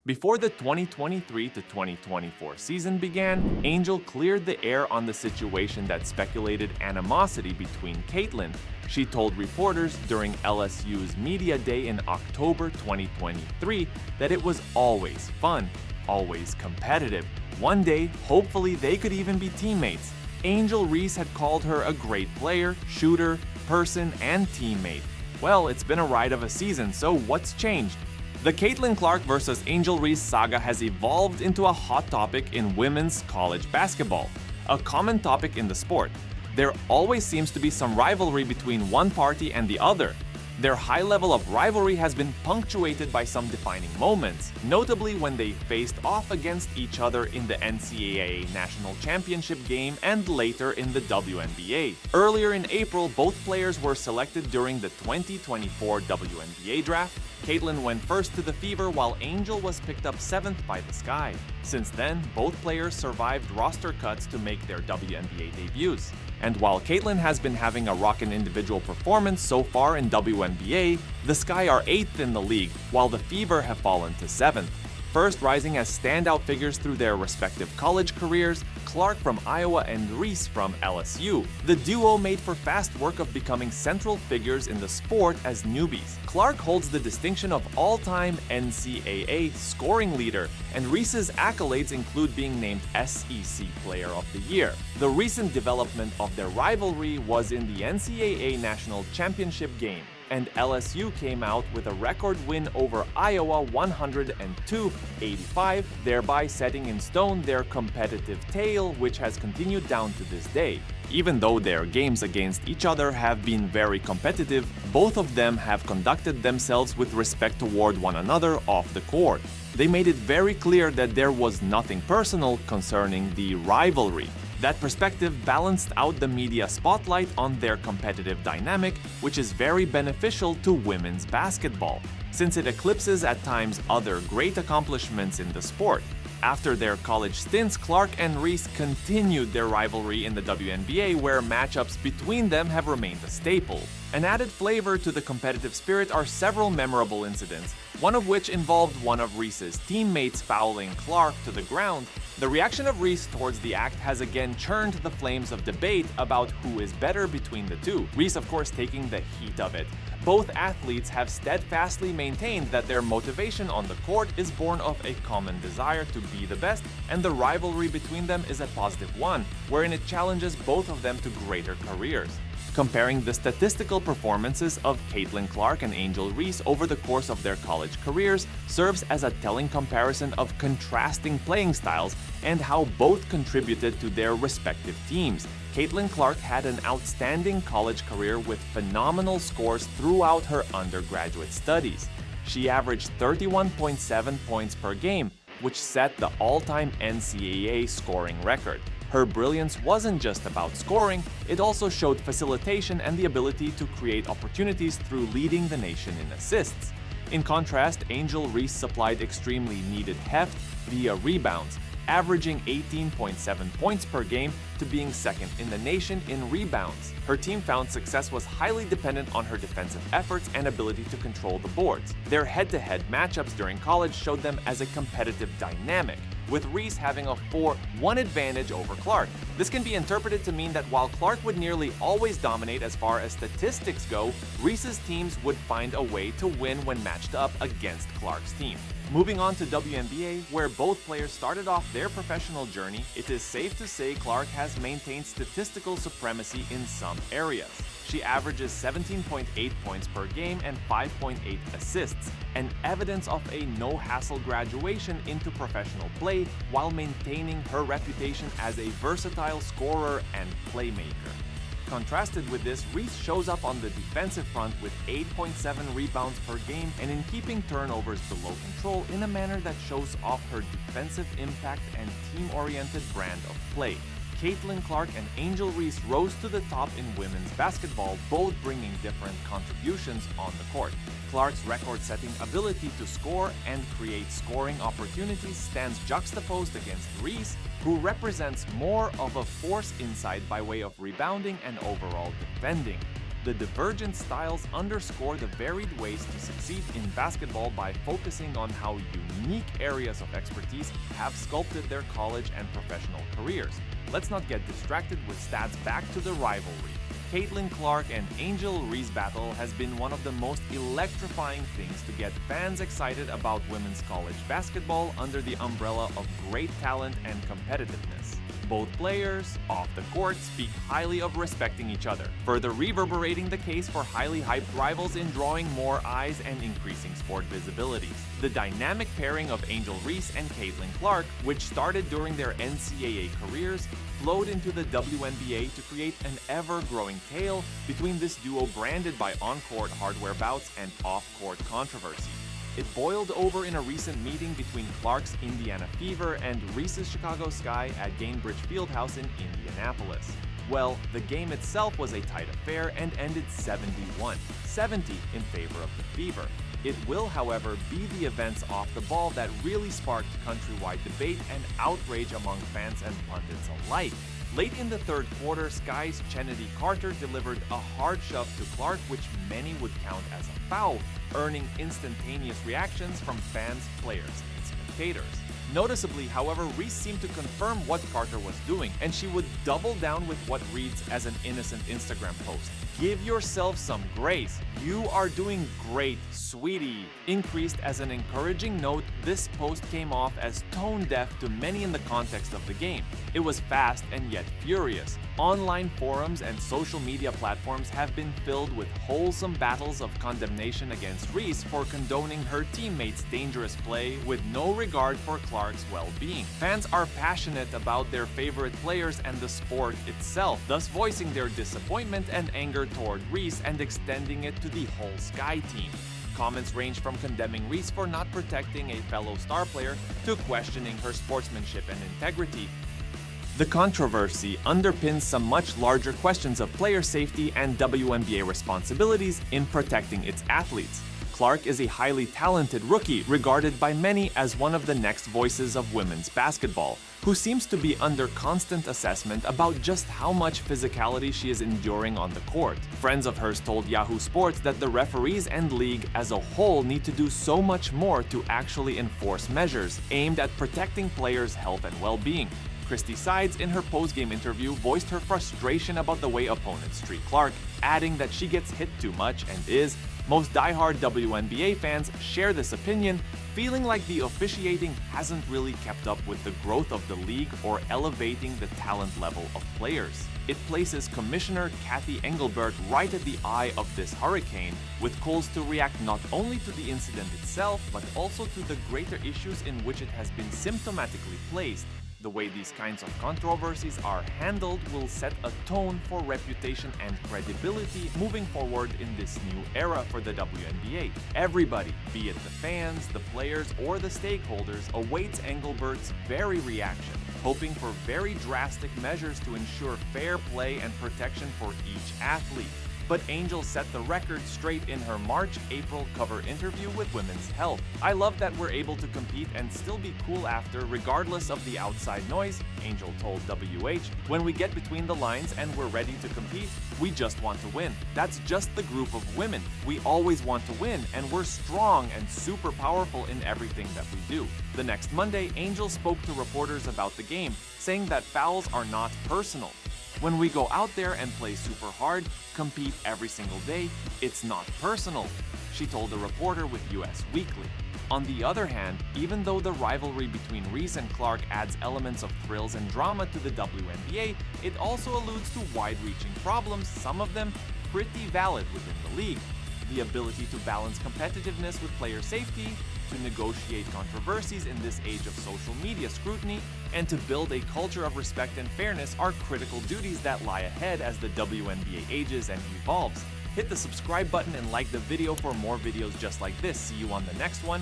Before the 2023 to 2024 season began, Angel cleared the air on the situation that speculated animosity between Caitlin. She told reporters during LSU's Media Day in October 2023 that it was always fun, always competitive. One day, hopefully they could even be teammates. Angel Reese had called her a great player, shooter, person, and teammate. Well, it's been a ride of a season, so what's changed? The Caitlin Clark versus Angel Reese saga has evolved into a hot topic in women's college basketball, a common topic in the sport. There always seems to be some rivalry between one party and the other. Their high level of rivalry has been punctuated by some defining moments, notably when they faced off against each other in the NCAA National Championship game and later in the WNBA. Earlier in April, both players were selected during the 2024 WNBA draft. Caitlin went first to the Fever while Angel was picked up 7th by the Sky. Since then, both players survived roster cuts to make their WNBA debuts. And while Caitlin has been having a rockin' individual performance so far in WNBA, the Sky are 8th in the league, while the Fever have fallen to 7th. First rising as standout figures through their respective college careers, Clark from Iowa and Reese from LSU. The duo made for fast work of becoming central figures in the sport as newbies. Clark holds the distinction of all-time NCAA scoring leader, and Reese's accolades include being named SEC Player of the Year. The recent development of their rivalry was in the NCAA National Championship game, and LSU came out with a record win over Iowa 102-85, thereby setting in stone their competitive tale, which has continued down to this day. Even though their games against each other have been very competitive, both of them have conducted themselves with respect toward one another off the court. They made it very clear that there was nothing personal concerning the rivalry. That perspective balanced out the media spotlight on their competitive dynamic, which is very beneficial to women's basketball, since it eclipses at times other great accomplishments in the sport. After their college stints, Clark and Reese continued their rivalry in the WNBA, where matchups between them have remained a staple. An added flavor to the competitive spirit are several memorable incidents, one of which involved one of Reese's teammates fouling Clark to the ground. The reaction of Reese towards the act has again churned the flames of debate about who is better between the two, Reese of course taking the heat of it. Both athletes have steadfastly maintained that their motivation on the court is born of a common desire to be the best, and the rivalry between them is a positive one, wherein it challenges both of them to greater careers. Comparing the statistical performances of Caitlin Clark and Angel Reese over the course of their college careers serves as a telling comparison of contrasting playing styles and how both contributed to their respective teams. Caitlin Clark had an outstanding college career with phenomenal scores throughout her undergraduate studies. She averaged 31.7 points per game, which set the all-time NCAA scoring record. Her brilliance wasn't just about scoring, it also showed facilitation and the ability to create opportunities through leading the nation in assists. In contrast, Angel Reese supplied extremely needed heft via rebounds, averaging 18.7 points per game to being second in the nation in rebounds. Her team found success was highly dependent on her defensive efforts and ability to control the boards. Their head-to-head matchups during college showed them as a competitive dynamic, with Reese having a 4-1 advantage over Clark. This can be interpreted to mean that while Clark would nearly always dominate as far as statistics go, Reese's teams would find a way to win when matched up against Clark's team. Moving on to WNBA, where both players started off their professional journey, it is safe to say Clark has maintained statistical supremacy in some areas. She averages 17.8 points per game and 5.8 assists, an evidence of a no-hassle graduation into professional play while maintaining her reputation as a versatile scorer and playmaker. Contrasted with this, Reese shows up on the defensive front with 8.7 rebounds per game and in keeping turnovers below control in a manner that shows off her defensive impact and team-oriented brand of play. Caitlin Clark and Angel Reese rose to the top in women's basketball, both bringing different contributions on the court. Clark's record-setting ability to score and create scoring opportunities stands juxtaposed against Reese, who represents more of a force inside by way of rebounding and overall defending. The divergent styles underscore the varied ways to succeed in basketball by focusing on how unique areas of expertise have sculpted their college and professional careers. Let's not get distracted with stats. Back to the rivalry. Caitlin Clark and Angel Reese battle has been one of the most electrifying things to get fans excited about women's college basketball under the umbrella of great talent and competitiveness. Both players, off the court, speak highly of respecting each other, further reverberating the case for highly hyped rivals in drawing more eyes and increasing sport visibility. The dynamic pairing of Angel Reese and Caitlin Clark, which started during their NCAA careers, flowed into the WNBA to create an ever-growing tale between this duo branded by on-court hardware bouts and off-court controversy. It boiled over in a recent meeting between Clark's Indiana Fever and Reese's Chicago Sky at Gainbridge Fieldhouse in Indianapolis. Well, the game itself was a tight affair and ended 71-70 in favor of the Fever. It will, however, be the events off the ball that really sparked countrywide debate and outrage among fans and pundits alike. Late in the third quarter, Sky's Kennedy Carter delivered a hard shove to Clark, which many would count as a foul, earning instantaneous reactions from fans, players, and spectators. Noticeably, however, Reese seemed to confirm what Carter was doing, and she would double down with what reads as an innocent Instagram post. "Give yourself some grace. You are doing great, sweetie." Increased as an encouraging note, this post came off as tone-deaf to many in the context of the game. It was fast and yet furious. Online forums and social media platforms have been filled with wholesome battles of condemnation against Reese for condoning her teammates' dangerous play with no regard for Clark's well-being. Fans are passionate about their favorite players and the sport itself, thus voicing their disappointment and anger toward Reese and extending it to the whole Sky team. Comments range from condemning Reese for not protecting a fellow star player to questioning her sportsmanship and integrity. The controversy underpins some much larger questions of player safety and WNBA responsibilities in protecting its athletes. Clark is a highly talented rookie, regarded by many as one of the next voices of women's basketball, who seems to be under constant assessment about just how much physicality she is enduring on the court. Friends of hers told Yahoo Sports that the referees and league as a whole need to do so much more to actually enforce measures aimed at protecting players' health and well-being. Christy Sides, in her post-game interview, voiced her frustration about the way opponents treat Clark, adding that she gets hit too much and is. Most diehard WNBA fans share this opinion, feeling like the officiating hasn't really kept up with the growth of the league or elevating the talent level of players. It places Commissioner Kathy Engelbert right at the eye of this hurricane, with calls to react not only to the incident itself, but also to the greater issues in which it has been symptomatically placed. The way these kinds of controversies are handled will set a tone for reputation and credibility moving forward in this new era for the WNBA. Everybody, be it the fans, the players, or the stakeholders, awaits Engelbert's very reaction, hoping for very drastic measures to ensure fair play and protection for each athlete. But Angel set the record straight in her March-April cover interview with Women's Health. "I love that we're able to compete and still be cool after, regardless of the outside noise," Angel told WH. "When we get between the lines and we're ready to compete, we just want to win. That's just the group of women. We always want to win, and we're strong and super powerful in everything that we do." The next Monday, Angel spoke to reporters about the game, saying that fouls are not personal. "When we go out there and play super hard, compete every single day, it's not personal," she told a reporter with US Weekly. On the other hand, even though the rivalry between Reese and Clark adds elements of thrills and drama to the WNBA, it also alludes to wide-reaching problems, some of them pretty valid within the league. The ability to balance competitiveness with player safety, to negotiate controversies in this age of social media scrutiny, and to build a culture of respect and fairness are critical duties that lie ahead as the WNBA ages and evolves. Hit the subscribe button and like the video for more videos just like this. See you on the next one.